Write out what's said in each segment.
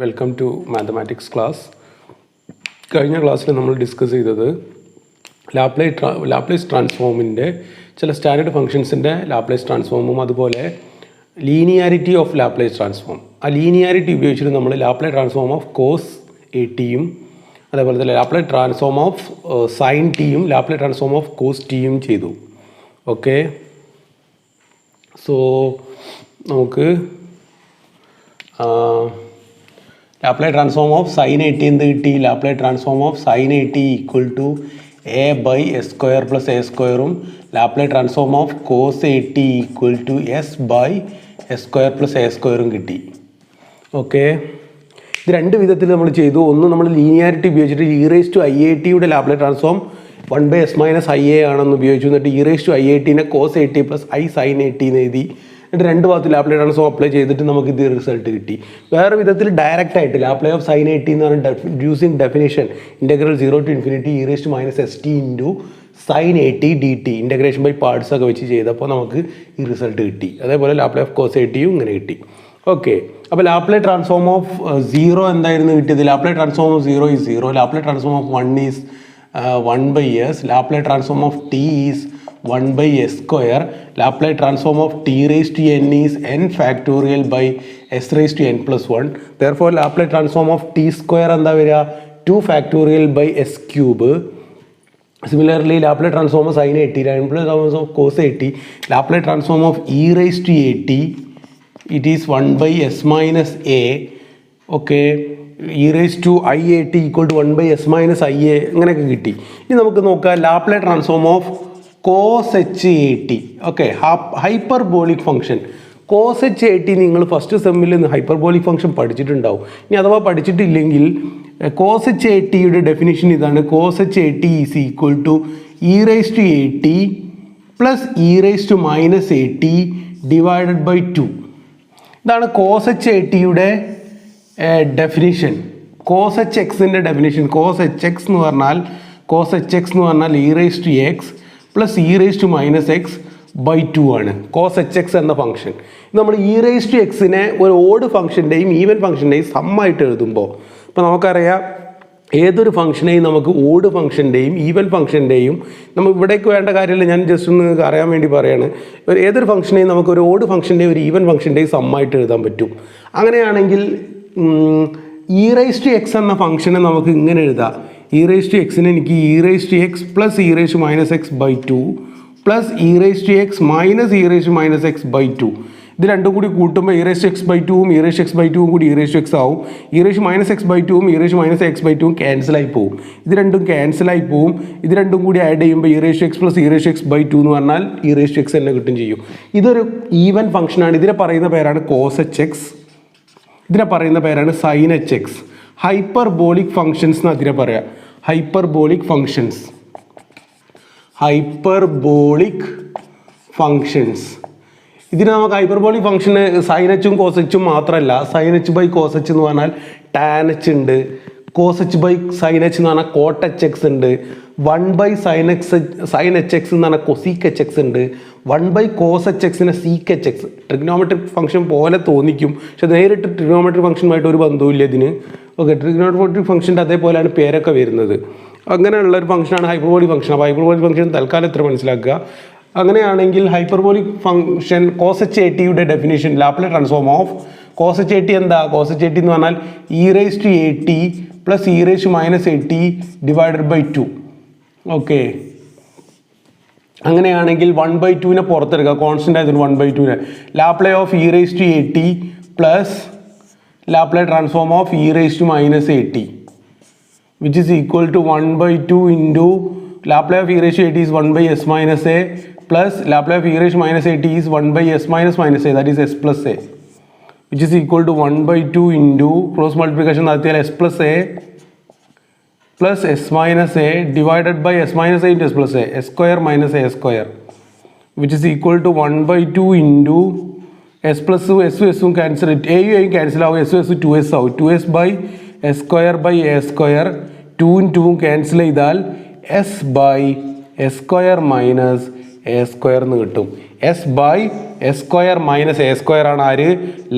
Welcome to mathematics class. കഴിഞ്ഞ ക്ലാസ്സിൽ നമ്മൾ ഡിസ്കസ് ചെയ്തത് ലാപ്ലേസ് ട്രാൻസ്ഫോമിൻ്റെ ചില സ്റ്റാൻഡേർഡ് ഫങ്ഷൻസിൻ്റെ ലാപ്ലേസ് ട്രാൻസ്ഫോമും അതുപോലെ ലീനിയാരിറ്റി ഓഫ് ലാപ്ലേസ് ട്രാൻസ്ഫോം. ആ ലീനിയാരിറ്റി ഉപയോഗിച്ചിട്ട് നമ്മൾ Laplace transform of cos a ടിയും അതേപോലെ തന്നെ ലാപ്ലേസ് ട്രാൻസ്ഫോം ഓഫ് സൈൻ ടിയും ലാപ്ലേസ് ട്രാൻസ്ഫോം ഓഫ് കോസ് ടിയും ചെയ്തു. ഓക്കെ, സോ നമുക്ക് Laplace transform of sine A t എന്ത് കിട്ടി? Laplace transform of sine A t equal to a by s square plus a സ്ക്വയറും Laplace transform of cos a t equal to s by s square plus a സ്ക്വയറും കിട്ടി. Okay, ഇത് രണ്ട് വിധത്തിൽ നമ്മൾ ചെയ്തു. ഒന്ന് നമ്മൾ ലീനിയാരിറ്റി ഉപയോഗിച്ചിട്ട് e raise to i a ടിയുടെ Laplace transform 1/s minus i a ആണെന്ന് ഉപയോഗിച്ചു. എന്നിട്ട് e raise to i a ടിനെ cos a t plus i sine A T എന്ന് എഴുതി. എന്നിട്ട് രണ്ട് ഭാഗത്ത് ലാപ്ലേസ് ട്രാൻസ്ഫോം അപ്ലൈ ചെയ്തിട്ട് നമുക്ക് ഇത് റിസൾട്ട് കിട്ടി. വേറെ വിധത്തിൽ ഡയറക്റ്റ് ആയിട്ട് Laplace of sine A T എന്ന് പറഞ്ഞാൽ using definition integral 0 to infinity e raise to minus S T into sine A T D T integration by parts ഒക്കെ വെച്ച് ചെയ്തപ്പോൾ നമുക്ക് ഈ റിസൾട്ട് കിട്ടി. അതേപോലെ ലാപ്ലേസ് ഓഫ് കോസ് എ ടിയും ഇങ്ങനെ കിട്ടി. ഓക്കെ, അപ്പോൾ ലാപ്ലേസ് ട്രാൻസ്ഫോം ഓഫ് 0 എന്തായിരുന്നു കിട്ടിയത്? Laplace transform of 0 is 0, Laplace transform of 1 is 1/s, Laplace transform of T is 1/s square, Laplace transform of t raised to n is n factorial by s raised to n plus 1. Therefore, Laplace transform of t square എന്താ വരിക? 2 factorial by s cube. Similarly, Laplace transform of sin a t, Laplace transform of cos a t, Laplace transform of e raised to a t, it is 1/s minus a. Okay, e raised to i a t equal to 1/s minus i a അങ്ങനെയൊക്കെ കിട്ടി. ഇനി നമുക്ക് നോക്കാം Laplace transform of cos h a t. Okay, hyperbolic function cos h a t നിങ്ങൾ first സെമ്മിൽ hyperbolic function പഠിച്ചിട്ടുണ്ടാവും. ഇനി അഥവാ പഠിച്ചിട്ടില്ലെങ്കിൽ cos h a t യുടെ ഡെഫിനിഷൻ ഇതാണ്. cos h a t is equal to e raise to a t plus e raise to minus a t divided by 2. ഇതാണ് cos h a t യുടെ definition. cos h x-ൻ്റെ definition cos h x എന്ന് പറഞ്ഞാൽ e raise to X plus e raise to minus X by 2 ആണ് cos H X എന്ന function. നമ്മൾ e raise to എക്സിനെ ഒരു ഓഡ് ഫംഗ്ഷൻ്റെയും ഈവൻ ഫംഗ്ഷൻ്റെയും സമ്മായിട്ട് എഴുതുമ്പോൾ ഇപ്പോൾ നമുക്കറിയാം ഏതൊരു ഫംഗ്ഷനെയും നമുക്ക് ഓഡ് ഫംഗ്ഷൻ്റെയും ഈവൻ ഫംഗ്ഷൻ്റെയും നമുക്ക് ഇവിടേക്ക് വേണ്ട കാര്യമില്ല, ഞാൻ ജസ്റ്റ് ഒന്ന് നിങ്ങൾക്ക് അറിയാൻ വേണ്ടി പറയുകയാണ്. ഏതൊരു ഫംഗ്ഷനെയും നമുക്ക് ഒരു ഓഡ് ഫംഗ്ഷൻ്റെയും ഒരു ഈവൻ ഫംഗ്ഷൻ്റെയും സമ്മായിട്ട് എഴുതാൻ പറ്റും. അങ്ങനെയാണെങ്കിൽ ഇ റേസ് ടു എക്സ് എന്ന ഫംഗ്ഷനെ നമുക്ക് ഇങ്ങനെ എഴുതാം. ഇ റേസ് ടു എക്സിന് എനിക്ക് e raise to X plus e raise to minus X by 2 plus e raise to x minus e raise to minus X by 2. ഇത് രണ്ടും കൂടി കൂട്ടുമ്പോൾ e raise to X by 2ഉം e raise to X by 2ഉം കൂടി e raise to x ആവും. E raise to minus X by 2ഉം e raise to minus X by 2ഉം ക്യാൻസലായി പോവും. ഇത് രണ്ടും ക്യാൻസലായി പോവും. ഇത് രണ്ടും കൂടി ആഡ് ചെയ്യുമ്പോൾ e raise to X plus e raise to X by 2 എന്ന് പറഞ്ഞാൽ ഇ റേസ് ടു എക്സ് തന്നെ കിട്ടും ചെയ്യും. ഇതൊരു ഈവൻ ഫംഗ്ഷനാണ്. ഇതിനെ പറയുന്ന പേരാണ് കോസ് എച്ച് എക്സ്, ഇതിനെ പറയുന്ന പേരാണ് sine H X. Hyperbolic functions എന്ന് അതിനെ പറയാം. ഹൈപ്പർബോളിക് ഫംഗ്ഷൻസ് ഇതിന് നമുക്ക് ഹൈപ്പർബോളിക് ഫംഗ്ഷന് സൈൻ എച്ചും കോസ് എച്ചും മാത്രമല്ല, sine H by cos H എന്ന് പറഞ്ഞാൽ ടാൻ എച്ച് ഉണ്ട്, cos H by sine H എന്ന് പറഞ്ഞാൽ കോട്ട് എച്ച് എക്സ് ഉണ്ട്, 1/സൈൻ എച്ച് എക്സ് എന്ന് പറഞ്ഞാൽ കൊസീക്ക് എച്ച് എക്സ് ഉണ്ട്, 1/കോസ് എച്ച് എക്സിനെ sec h x. Trigonometric function പോലെ തോന്നിക്കും, പക്ഷെ നേരിട്ട് ട്രിഗ്നോമെട്രിക് ഫംഗ്ഷനുമായിട്ട് ഒരു ബന്ധവുമില്ല ഇതിന്. ഓക്കെ, ട്രിഗ്നോമെട്രിക് ഫംഗ്ഷൻ്റെ അതേപോലെയാണ് പേരൊക്കെ വരുന്നത്. അങ്ങനെയുള്ള ഒരു ഫംഗ്ഷനാണ് ഹൈപ്പർബോളിക് ഫംഗ്ഷൻ. അപ്പോൾ ഹൈപ്പർബോളിക് ഫംഗ്ഷൻ തൽക്കാലം എത്ര മനസ്സിലാക്കുക. അങ്ങനെയാണെങ്കിൽ hyperbolic function cos h a ടിയുടെ definition Laplace transform of cos h A t എന്താ? കോസ് എച്ച് എ ടി എന്ന് പറഞ്ഞാൽ e raise to a t plus e raise to minus a t divided by 2. Okay, അങ്ങനെയാണെങ്കിൽ 1/2നെ പുറത്തെടുക്കുക, constant ആയതുകൊണ്ട് 1/2നെ Laplace of e raise to a t plus Laplace transform of e raise to minus a t which is equal to 1/2 into Laplace of e raise to a t is 1/s minus a plus Laplace of e raise to minus a t is 1/s minus a, that is s plus a which is equal to 1/2 into cross multiplication നടത്തിയാൽ s plus a plus s minus a divided by S minus a into s plus a, s square minus A square which is equal to 1/2 into s plus എസും cancel, എയും എയും cancel ആവും, s 2s ആവും, 2s by s square by a square, 2ഉം 2ഉം cancel ചെയ്താൽ s by s square minus A square എന്ന് കിട്ടും. S by s square minus A square ആണ് ആര്?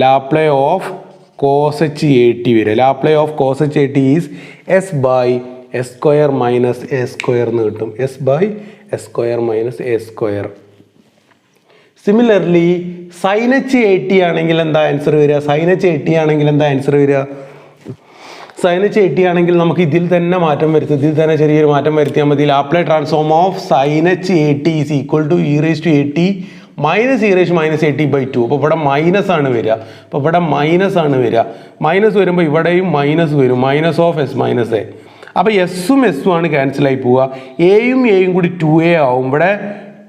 Laplace of cos h a t വരിക. Laplace of cos h a t is s by s square minus A square എന്ന് കിട്ടും. S by s square minus A square. Similarly sine H A T ആണെങ്കിൽ എന്താ answer വരിക? Sign H A T ആണെങ്കിൽ എന്താ answer വരിക? Sign H A T ആണെങ്കിൽ നമുക്ക് ഇതിൽ തന്നെ മാറ്റം വരുത്തും. ഇതിൽ തന്നെ ചെറിയൊരു മാറ്റം വരുത്തിയാൽ മതി. Laplace transform of sine H A t is equal to e raise to a t minus e raise minus a t by two. അപ്പോൾ ഇവിടെ മൈനസ് ആണ് വരിക. അപ്പോൾ ഇവിടെ മൈനസ് ആണ് വരിക. മൈനസ് വരുമ്പോൾ ഇവിടെയും മൈനസ് വരും. Minus of S minus A. അപ്പോൾ എസ്സും എസ്സും ആണ് ക്യാൻസലായി പോവുക. എയും എയും കൂടി 2a ആവും. ഇവിടെ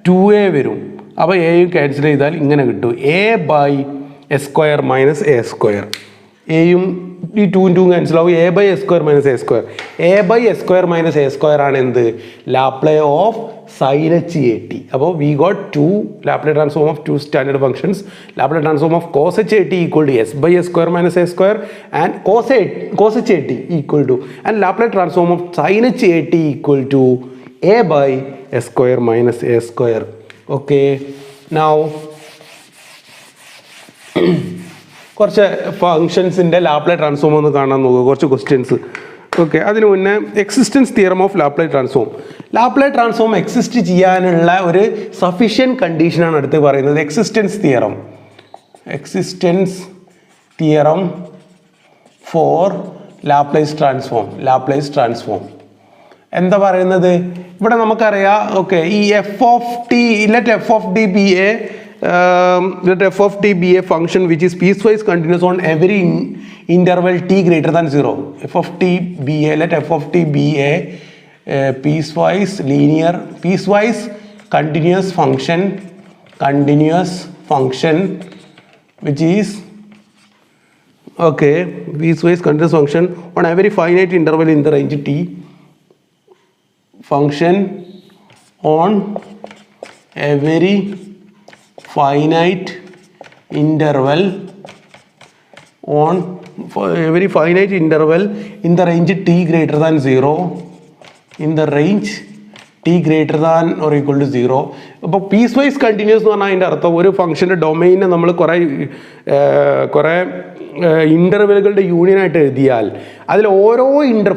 2a വരും. അപ്പോൾ എയും ക്യാൻസൽ ചെയ്താൽ ഇങ്ങനെ കിട്ടും. A by s square minus A square. എയും ഈ 2 2 ക്യാൻസൽ ആവും. A by s square minus A square. A by s square minus A square ആണ് എന്ത്? Laplace of sine H A t. അപ്പോൾ we got 2 Laplace transform of 2 standard functions. Laplace transform of cos h A t equal to s by s square minus A square and cos h A t equal to and Laplace transform of sine H A t equal to a by s square minus A square. Okay, now കുറച്ച് ഫങ്ഷൻസിൻ്റെ ലാപ്ലൈ transform ഒന്ന് കാണാൻ നോക്കുക. കുറച്ച് questions. Okay, അതിന് മുന്നേ existence theorem of Laplace transform. Laplace transform exist ചെയ്യാനുള്ള ഒരു സഫിഷ്യൻറ്റ് കണ്ടീഷനാണ് അടുത്ത് പറയുന്നത്. Existence theorem for Laplace transform. എന്താ പറയുന്നത്? ഇവിടെ നമുക്കറിയാം. ഓക്കെ, ഈ f of t, let f of t be a function which is piecewise continuous on every interval t greater than 0. Let f of t be a piecewise continuous function which is piecewise continuous function on every finite interval in the range t. Function on every finite interval in the range t greater than 0, in the range t greater than or equal to 0. അപ്പോൾ piece vice continuous എന്ന് പറഞ്ഞാൽ അതിൻ്റെ അർത്ഥം ഒരു ഫംഗ്ഷൻ്റെ ഡൊമൈനെ നമ്മൾ കുറേ ഇൻ്റർവെലുകളുടെ യൂണിയനായിട്ട് എഴുതിയാൽ അതിൽ ഓരോ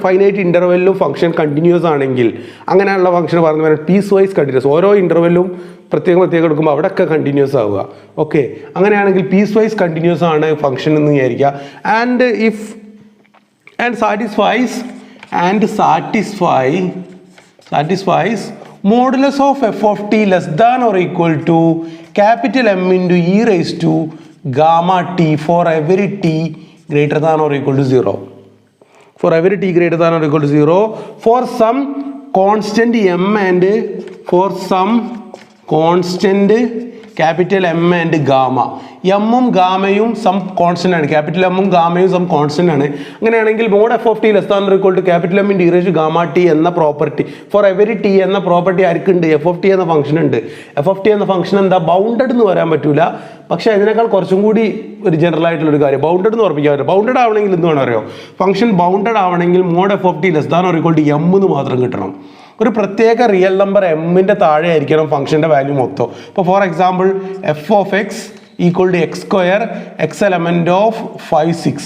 ഫൈനൈറ്റ് ഇൻ്റർവെല്ലിലും ഫംഗ്ഷൻ കണ്ടിന്യൂസ് ആണെങ്കിൽ അങ്ങനെയുള്ള ഫംഗ്ഷൻ പറഞ്ഞ പീസ് വൈസ് കണ്ടിന്യൂസ്. ഓരോ ഇൻ്റർവെല്ലും പ്രത്യേകം എടുക്കുമ്പോൾ അവിടെയൊക്കെ കണ്ടിന്യൂസ് ആവുക. ഓക്കെ, അങ്ങനെയാണെങ്കിൽ പീസ് വൈസ് കണ്ടിന്യൂസ് ആണ് ഫംഗ്ഷൻ എന്ന് വിചാരിക്കുക. And satisfies modulus of f of t less than or equal to capital M into e raised to gamma t for every t greater than or equal to 0. For every t greater than or equal to 0 for some constant m and for some constant capital M and gamma. എമ്മും ഗാമയും some constant ആണ്. Capital എമ്മും ഗാമയും some constant ആണ്. അങ്ങനെയാണെങ്കിൽ mod F of T less than or equal to capital M into e raise to gamma T എന്ന property for every T എന്ന property ആർക്കുണ്ട്? എഫ് ഓഫ് ടി എന്ന ഫംഗ്ഷൻ ഉണ്ട്. എഫ് ഓഫ് ടി എന്ന function എന്താ? Bounded എന്ന് പറയാൻ പറ്റൂല. പക്ഷേ അതിനേക്കാൾ കുറച്ചും കൂടി ഒരു ജനറൽ ആയിട്ടുള്ളൊരു കാര്യം ബൗണ്ടഡ് എന്ന് ഉറപ്പിക്കാൻ പറ്റും. ബൗണ്ടഡ് ആവണമെങ്കിൽ എന്ത് വേണം അറിയോ? ഫംഗ്ഷൻ ബൗണ്ടഡ് ആവണമെങ്കിൽ mod F of T less than or equal to M എന്ന് മാത്രം കിട്ടണം. ഒരു പ്രത്യേക റിയൽ നമ്പർ എമ്മിൻ്റെ താഴെ ആയിരിക്കണം ഫംഗ്ഷൻ്റെ വാല്യൂ മൊത്തം. ഇപ്പോൾ for example F of X equal to X square X element of 5 6.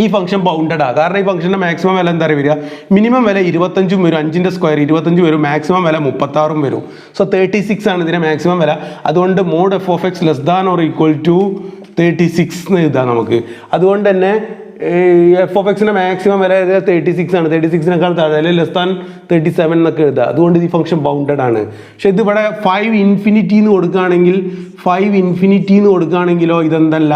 ഈ ഫംഗ്ഷൻ ബൗണ്ടഡാ. കാരണം ഈ ഫംഗ്ഷൻ്റെ മാക്സിമം വില എന്താ വരിക? മിനിമം വില 25 വരും. 5ൻ്റെ സ്ക്വയർ 25 വരും. മാക്സിമം വില 36 വരും. സോ 36 ആണ് ഇതിൻ്റെ മാക്സിമം വില. അതുകൊണ്ട് mod F of X less than or equal to 36 എന്ന് എഴുതാം നമുക്ക്. അതുകൊണ്ട് തന്നെ എഫ് ഓഫ് എക്സിൻ്റെ മാക്സിമം വില 36 ആണ്. 36നേക്കാൾ താഴെ ലെസ് ദാൻ 37 എന്നൊക്കെ എഴുതുക. അതുകൊണ്ട് ഈ ഫംഗ്ഷൻ ബൗണ്ടഡ് ആണ്. പക്ഷെ ഇതിവിടെ 5 ഇൻഫിനിറ്റി എന്ന് കൊടുക്കുകയാണെങ്കിലോ ഇതെന്തല്ല?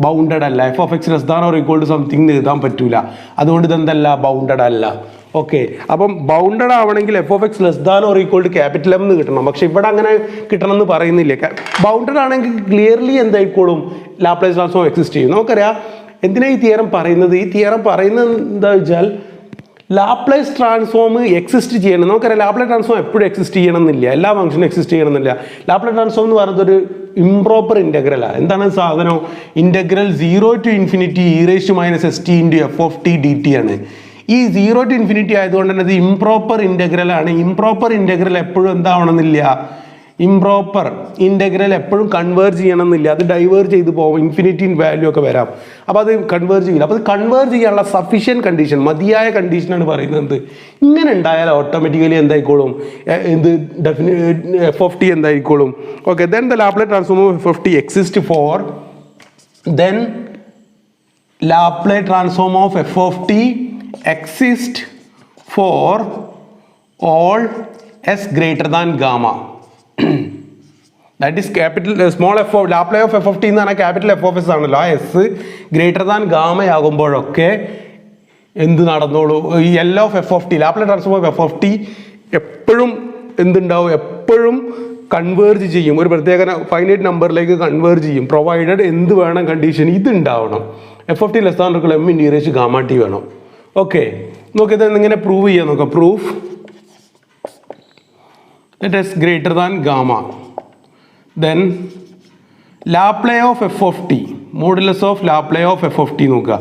ബൗണ്ടഡ് അല്ല. F of X less than or equal to something എഴുതാൻ പറ്റൂല. അതുകൊണ്ട് ഇതെന്തല്ല? ബൗണ്ടഡ് അല്ല. ഓക്കെ, അപ്പം ബൗണ്ടഡ് ആവണമെങ്കിൽ F of X less than or equal to capital M എന്ന് കിട്ടണം. പക്ഷെ ഇവിടെ അങ്ങനെ കിട്ടണം എന്ന് പറയുന്നില്ല. ബൗണ്ടഡ് ആണെങ്കിൽ ക്ലിയർലി എന്തായിക്കോളും? ലാപ്ലേസ് ട്രാൻസ്ഫോം എക്സിസ്റ്റ് ചെയ്യും. നമുക്കറിയാം. എന്തിനാ ഈ തിയറം പറയുന്നത്? ഈ തിയറം പറയുന്നത് എന്താ വെച്ചാൽ ലാപ്ലേസ് ട്രാൻസ്ഫോം എക്സിസ്റ്റ് ചെയ്യണം. നമുക്കറിയാം ലാപ്ലേസ് ട്രാൻസ്ഫോം എപ്പോഴും എക്സിസ്റ്റ് ചെയ്യണമെന്നില്ല. എല്ലാ ഫംഗ്ഷനും എക്സിസ്റ്റ് ചെയ്യണമെന്നില്ല. ലാപ്ലേസ് ട്രാൻസ്ഫോം എന്ന് പറയുന്നത് ഒരു ഇംപ്രോപ്പർ ഇൻ്റഗ്രലാണ്. എന്താണ് സാധനം? Integral 0 to infinity e raised to minus st into f of t dt ആണ്. ഈ 0 to infinity ആയതുകൊണ്ട് തന്നെ ഇത് ഇംപ്രോപ്പർ ഇൻ്റഗ്രലാണ്. ഇംപ്രോപ്പർ ഇൻ്റഗ്രൽ എപ്പോഴും എന്താവണമെന്നില്ല? ഇംപ്രോപ്പർ ഇൻ്റഗ്രൽ എപ്പോഴും കൺവേർജ് ചെയ്യണമെന്നില്ല, അത് ഡൈവേർജ് ചെയ്ത് പോകും, ഇൻഫിനിറ്റി വാല്യൂ ഒക്കെ വരാം. അപ്പോൾ അത് കൺവേർജ് ചെയ്യില്ല. അപ്പോൾ അത് കൺവേർജ് ചെയ്യാനുള്ള സഫീഷ്യൻറ്റ് കണ്ടീഷൻ, മതിയായ കണ്ടീഷനാണ് പറയുന്നത്. ഇങ്ങനെ ഉണ്ടായാൽ ഓട്ടോമാറ്റിക്കലി എന്തായിക്കോളും, എന്ത് എഫ് ഓഫ് ടി എന്തായിക്കോളും. Okay, then the Laplace transform of F of t exist for, then Laplace transform of F of t exist for all s greater than gamma. That is capital small f of Laplace of f of t എന്ന് പറഞ്ഞാൽ capital F of S ആണല്ലോ. ആ S greater than gamma ആകുമ്പോഴൊക്കെ എന്ത് നടന്നോളൂ, ഈ L of F of T, Laplace transform of F of T എപ്പോഴും എന്തുണ്ടാവും, എപ്പോഴും converge ചെയ്യും, ഒരു പ്രത്യേക ഫൈനൈറ്റ് നമ്പറിലേക്ക് കൺവേർജ് ചെയ്യും, പ്രൊവൈഡഡ് എന്ത് വേണം കണ്ടീഷൻ, ഇത് ഉണ്ടാവണം. F of T less than M in e raise gamma T വേണം. ഓക്കെ, നോക്കിയത് ഇങ്ങനെ പ്രൂവ് ചെയ്യാൻ നോക്കാം. Proof that is greater than gamma, then Laplace of f of t, modulus of Laplace of f of t നോക്കുക.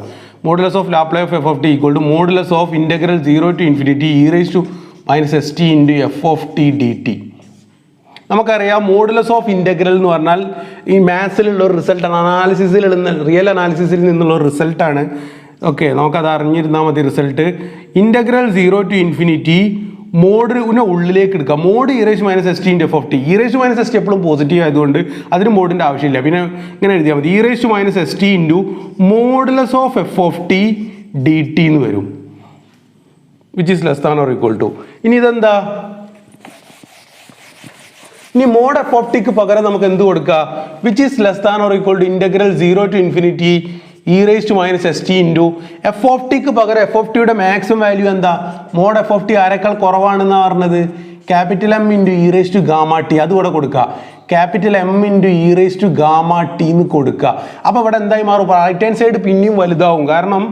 modulus of Laplace of f of t equal to modulus of integral 0 to infinity e raised to minus st into f of t dt. നമുക്കറിയാം modulus of integral എന്ന് പറഞ്ഞാൽ ഈ മാത്സിലുള്ള ഒരു റിസൾട്ടാണ്, അനാലിസിസിൽ real അനാലിസിസിൽ നിന്നുള്ള ഒരു റിസൾട്ടാണ്. ഓക്കെ, നമുക്കത് അറിഞ്ഞിരുന്നാൽ മതി. റിസൾട്ട് ഇൻ്റഗ്രൽ 0 to infinity മോഡിനെ ഉള്ളിലേക്ക് എടുക്കുക. Mod e raise minus S T into F of T. E raise minus S T എപ്പോഴും പോസിറ്റീവ് ആയതുകൊണ്ട് അതിന് മോഡിൻ്റെ ആവശ്യമില്ല. പിന്നെ ഇങ്ങനെ എഴുതിയാൽ മതി, e raise minus S T into modulus of F of T D T എന്ന് വരും, which is less than or equal to. ഇനി ഇതെന്താ, ഇനി മോഡ് എഫ് ഓഫ് ടിക്ക് പകരം നമുക്ക് എന്ത് കൊടുക്കുക, which is less than or equal to integral 0 to infinity e raise to minus S T into F of ടിക്ക് പകരം എഫ് ഓഫ് ടിയുടെ മാക്സിമം വാല്യൂ എന്താ, മോഡ് എഫ് ഓഫ് ടി ആരെക്കാൾ കുറവാണെന്നാണ് പറഞ്ഞത്, capital M into e raise to gamma T. അതുകൂടെ കൊടുക്കുക, capital M into e raise to gamma T എന്ന് കൊടുക്കുക. അപ്പോൾ ഇവിടെ എന്തായി മാറും, റൈറ്റ് ഹാൻഡ് സൈഡ് പിന്നെയും വലുതാവും, കാരണം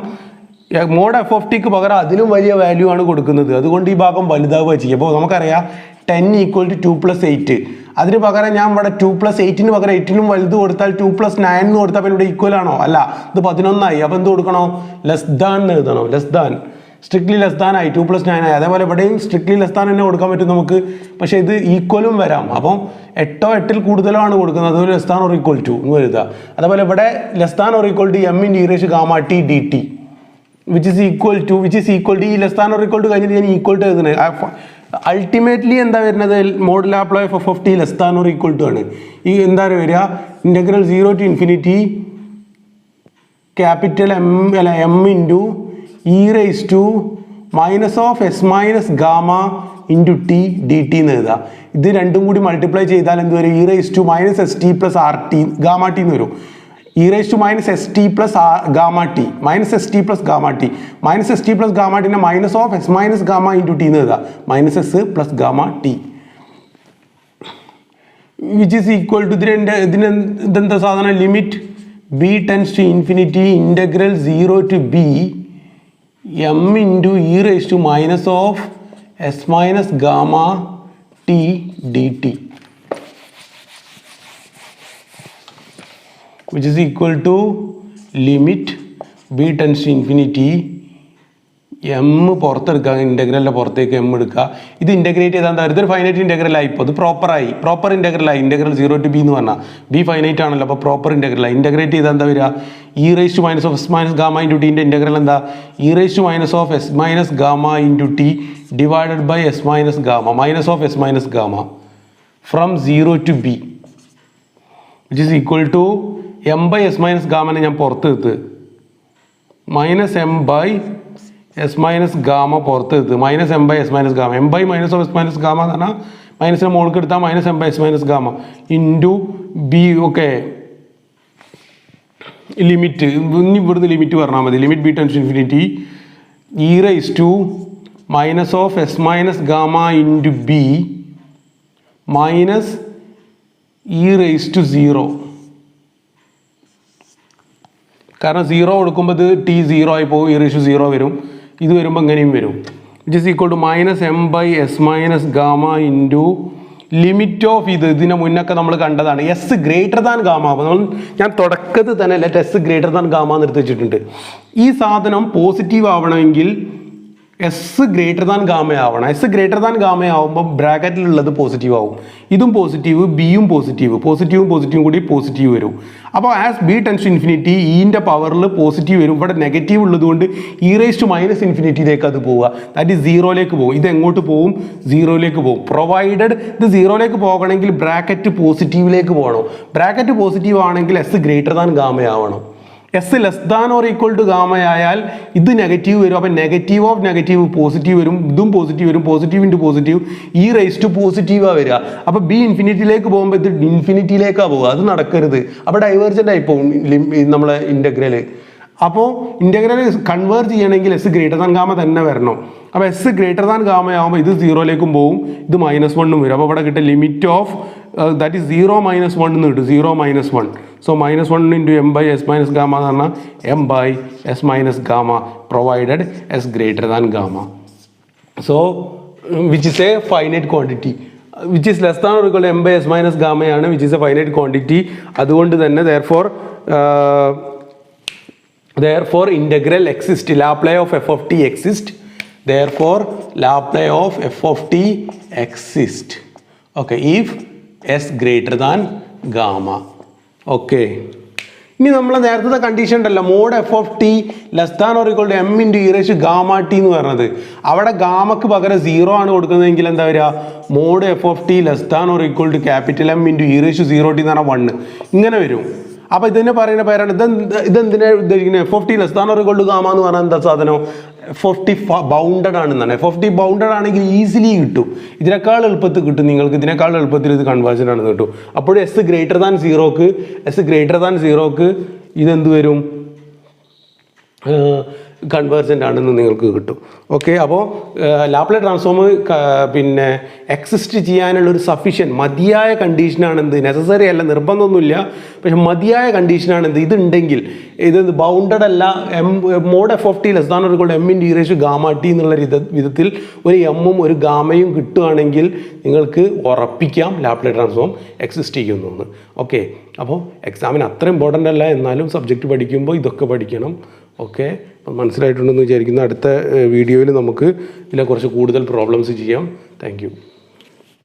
മോഡ് എഫ് ഓഫ് ടിക്ക് പകരം അതിലും വലിയ വാല്യൂ ആണ് കൊടുക്കുന്നത്, അതുകൊണ്ട് ഈ ഭാഗം വലുതാവുക ചെയ്യും. അപ്പോൾ നമുക്കറിയാം 10 = 2 + 8, അതിന് പകരം ഞാൻ ഇവിടെ 2 + 8-ന് പകരം 8-നും വലുത് കൊടുത്താൽ 2 + 9 എന്ന് കൊടുത്താൽ പിന്നെ ഇവിടെ ഈക്വൽ ആണോ, അല്ല, ഇത് 11 ആയി. അപ്പോൾ എന്ത് കൊടുക്കണോ, ലെസ് ദാൻ എന്ന് എഴുതണോ, less than, strictly less than ആയി, 2 + 9 ആയി. അതേപോലെ ഇവിടെയും സ്ട്രിക്ട്ലി ലെസ് ദാൻ തന്നെ കൊടുക്കാൻ പറ്റും നമുക്ക്, പക്ഷേ ഇത് ഈക്വലും വരാം. അപ്പം 8 or 8-ൽ കൂടുതലോ ആണ് കൊടുക്കുന്നത്, അതുപോലെ less than or equal to എന്ന് എഴുതുക. അതേപോലെ ഇവിടെ less than or equal to m in e raise gamma t D t, which is equal to ഈ less than or equal to കഴിഞ്ഞിട്ട് ഞാൻ ഈക്വൽ ടു എഴുതുന്നത്. അൾട്ടിമേറ്റ്ലി എന്താ വരുന്നത്, mod Laplace of F of T less than or equal to ആണ്. ഈ എന്താ വരിക, integral 0 to infinity capital m അല്ല m into e raise to minus of S minus gamma into t D T എന്ന് എഴുതുക. ഇത് രണ്ടും കൂടി മൾട്ടിപ്ലൈ ചെയ്താൽ എന്ത് വരും, e raise to minus S t plus r t gamma T എന്ന് വരും. E raise to minus S t plus gamma t, minus S t plus gamma t, minus S t plus gamma ടിനെ minus of S minus gamma into t എന്ന് എഴുതാം, minus s plus gamma t, which is equal to ഇതെന്താ സാധനം, limit B tends to infinity integral 0 to b m into e raise to minus of S minus gamma t D t, which is equal to limit b tends to infinity m പുറത്തെടുക്കുക, ഇൻ്റഗ്രലിൻ്റെ പുറത്തേക്ക് m എടുക്കുക. ഇത് integrate ചെയ്താൽ എന്താ, ഇതൊരു finite ഇൻ്റഗ്രലായി. ഇപ്പോൾ ഇത് പ്രോപ്പർ ഇൻ്റഗ്രലായി. ഇൻ്റഗ്രൽ 0 to b എന്ന് പറഞ്ഞാൽ ബി ഫൈനൈറ്റ് ആണല്ലോ, അപ്പോൾ പ്രോപ്പർ ഇൻ്റഗ്രലായി. ഇൻ്റഗ്രേറ്റ് ചെയ്താൽ എന്താ വരിക, e raise to minus of S minus gamma into ടീൻ്റെ ഇൻ്റഗ്രൽ എന്താ, e raise to minus of S minus gamma into t divided by S minus gamma, minus of S minus gamma from 0 to b, which is equal to m by S minus ഗാമനെ ഞാൻ പുറത്തെടുത്ത് minus M by S minus gamma പുറത്തെടുത്ത് minus M by S minus gamma, m by minus of S minus gamma എന്ന് പറഞ്ഞാൽ മൈനസിന് മുകളിൽ എടുത്താൽ minus M by S minus gamma into B. Okay, limit ഇനി ഇവിടുന്ന് ലിമിറ്റ് പറഞ്ഞാൽ മതി, limit B tends to infinity e raise to minus of S minus gamma into B minus e raise to 0. കാരണം 0 കൊടുക്കുമ്പോൾ ഇത് ടി 0 ആയി പോകും, E raise to 0 വരും. ഇത് വരുമ്പോൾ ഇങ്ങനെയും വരും, which is equal to minus M by S minus gamma into limit of ഇതിനെ മുന്നൊക്കെ നമ്മൾ കണ്ടതാണ് എസ് ഗ്രേറ്റർ ദാൻ ഗാമ. അപ്പോൾ ഞാൻ തുടക്കത്തിൽ തന്നെ let us greater than gamma എന്ന് എടുത്ത് വെച്ചിട്ടുണ്ട്. ഈ സാധനം പോസിറ്റീവ് ആവണമെങ്കിൽ എസ് ഗ്രേറ്റർ ദാൻ ഗാമ ആവണം. എസ് ഗ്രേറ്റർ ദാൻ ഗാമ ആവുമ്പോൾ ബ്രാക്കറ്റിലുള്ളത് പോസിറ്റീവ് ആവും. ഇതും പോസിറ്റീവ്, ബിയും പോസിറ്റീവും കൂടി പോസിറ്റീവ് വരും. അപ്പോൾ as b tends to infinity ഈൻ്റെ പവറിൽ പോസിറ്റീവ് വരും. ഇവിടെ നെഗറ്റീവ് ഉള്ളതുകൊണ്ട് ഇ റേസ് ടു മൈനസ് ഇൻഫിനിറ്റിയിലേക്ക് അത് പോവുക. ദാറ്റ് ഈസ് സീറോയിലേക്ക് പോകും. ഇത് എങ്ങോട്ട് പോകും? സീറോയിലേക്ക് പോകും. പ്രൊവൈഡഡ് ഇത് സീറോയിലേക്ക് പോകണമെങ്കിൽ ബ്രാക്കറ്റ് പോസിറ്റീവിലേക്ക് പോകണം. ബ്രാക്കറ്റ് പോസിറ്റീവ് ആണെങ്കിൽ എസ് ഗ്രേറ്റർ ദാൻ ഗാമ ആവണം. S less than or equal to gamma ആയാൽ ഇത് നെഗറ്റീവ് വരും. അപ്പം നെഗറ്റീവ് ഓഫ് നെഗറ്റീവ് പോസിറ്റീവ് വരും. ഇതും പോസിറ്റീവ് വരും. Positive into positive e raise to പോസിറ്റീവാണ് വരിക. അപ്പോൾ ബി ഇൻഫിനിറ്റിയിലേക്ക് പോകുമ്പോൾ ഇത് ഇൻഫിനിറ്റിയിലേക്കാണ് പോകുക. അത് നടക്കരുത്. അപ്പോൾ ഡൈവേർജൻ്റ് ആയി പോകും നമ്മളെ ഇൻ്റഗ്രൽ. അപ്പോൾ ഇൻ്റഗ്രൽ കൺവേർട്ട് ചെയ്യണമെങ്കിൽ എസ് ഗ്രേറ്റർ ദാൻ ഗാമ തന്നെ വരണം. അപ്പോൾ എസ് ഗ്രേറ്റർ ദാൻ ഗാമ ആകുമ്പോൾ ഇത് സീറോയിലേക്കും പോകും, ഇത് -1 വരും. അപ്പോൾ ഇവിടെ കിട്ടും ലിമിറ്റ് ഓഫ് ദാറ്റ് ഈസ് 0 - 1 എന്ന് കിട്ടും. 0 - 1. So -1 into m by S minus gamma എന്ന് പറഞ്ഞാൽ m by S minus gamma provided s greater than gamma. So which is a finite quantity which is less than or equal to m by S minus ഗാമയാണ് which is a finite quantity. അതുകൊണ്ട് തന്നെ therefore integral exists. Laplace of f of t exists. Therefore Laplace of f of t exists. Okay, if s greater than gamma. Okay. ഇനി നമ്മൾ നേരത്തെ condition ഉണ്ടല്ലോ, mod F of T less than or equal to m into e raise to gamma T എന്ന് പറഞ്ഞത്. അവിടെ ഗാമക്ക് പകരം 0 ആണ് കൊടുക്കുന്നതെങ്കിൽ എന്താ വരിക? Mod F of T less than or equal to capital M into e raise to 0 t എന്ന് പറഞ്ഞാൽ 1 ഇങ്ങനെ വരും. അപ്പോൾ ഇതിനെ പറയുന്ന പേരാണ് ഇതെന്തിനാ ഉദ്ദേശിക്കുന്നത്? F of T less than or equal to gamma എന്ന് പറഞ്ഞാൽ എന്താ സാധനം? എഫ് ഓഫ് ടി ബൗണ്ടഡ് ആണെന്നാണ്. എഫ് ഓഫ് ടി ബൗണ്ടഡ് ആണെങ്കിൽ ഈസിലി കിട്ടും. ഇതിനേക്കാൾ എളുപ്പത്തിൽ കിട്ടും നിങ്ങൾക്ക്. ഇതിനേക്കാൾ എളുപ്പത്തിൽ ഇത് കൺവേർഷൻ ആണെന്ന് കിട്ടും. അപ്പോൾ എസ് ഗ്രേറ്റർ ദാൻ സീറോക്ക് ഇതെന്ത് വരും? കൺവേർജൻ്റ് ആണെന്ന് നിങ്ങൾക്ക് കിട്ടും. ഓക്കെ, അപ്പോൾ ലാപ്ലേസ് ട്രാൻസ്ഫോം പിന്നെ എക്സിസ്റ്റ് ചെയ്യാനുള്ളൊരു സഫീഷ്യൻറ്റ് മതിയായ കണ്ടീഷനാണ് എന്ത്? നെസസറി അല്ല, നിർബന്ധമൊന്നുമില്ല, പക്ഷെ മതിയായ കണ്ടീഷനാണ് എന്ത്? ഇതുണ്ടെങ്കിൽ ഇത് ബൗണ്ടഡ് അല്ല. Mod F of T less than or equal to m into e raise to gamma t എന്നുള്ള വിധത്തിൽ ഒരു എമ്മും ഒരു ഗാമയും കിട്ടുകയാണെങ്കിൽ നിങ്ങൾക്ക് ഉറപ്പിക്കാം ലാപ്ലേസ് ട്രാൻസ്ഫോം എക്സിസ്റ്റ് ചെയ്യുന്നു. ഓക്കെ, അപ്പോൾ എക്സാമിന് അത്ര ഇമ്പോർട്ടൻ്റ് അല്ല, എന്നാലും സബ്ജക്റ്റ് പഠിക്കുമ്പോൾ ഇതൊക്കെ പഠിക്കണം. ഓക്കെ, അപ്പം മനസ്സിലായിട്ടുണ്ടെന്ന് വിചാരിക്കുന്നു. അടുത്ത വീഡിയോയിൽ നമുക്ക് ഇതിലെ കുറച്ച് കൂടുതൽ പ്രോബ്ലംസ് ചെയ്യാം. Thank you.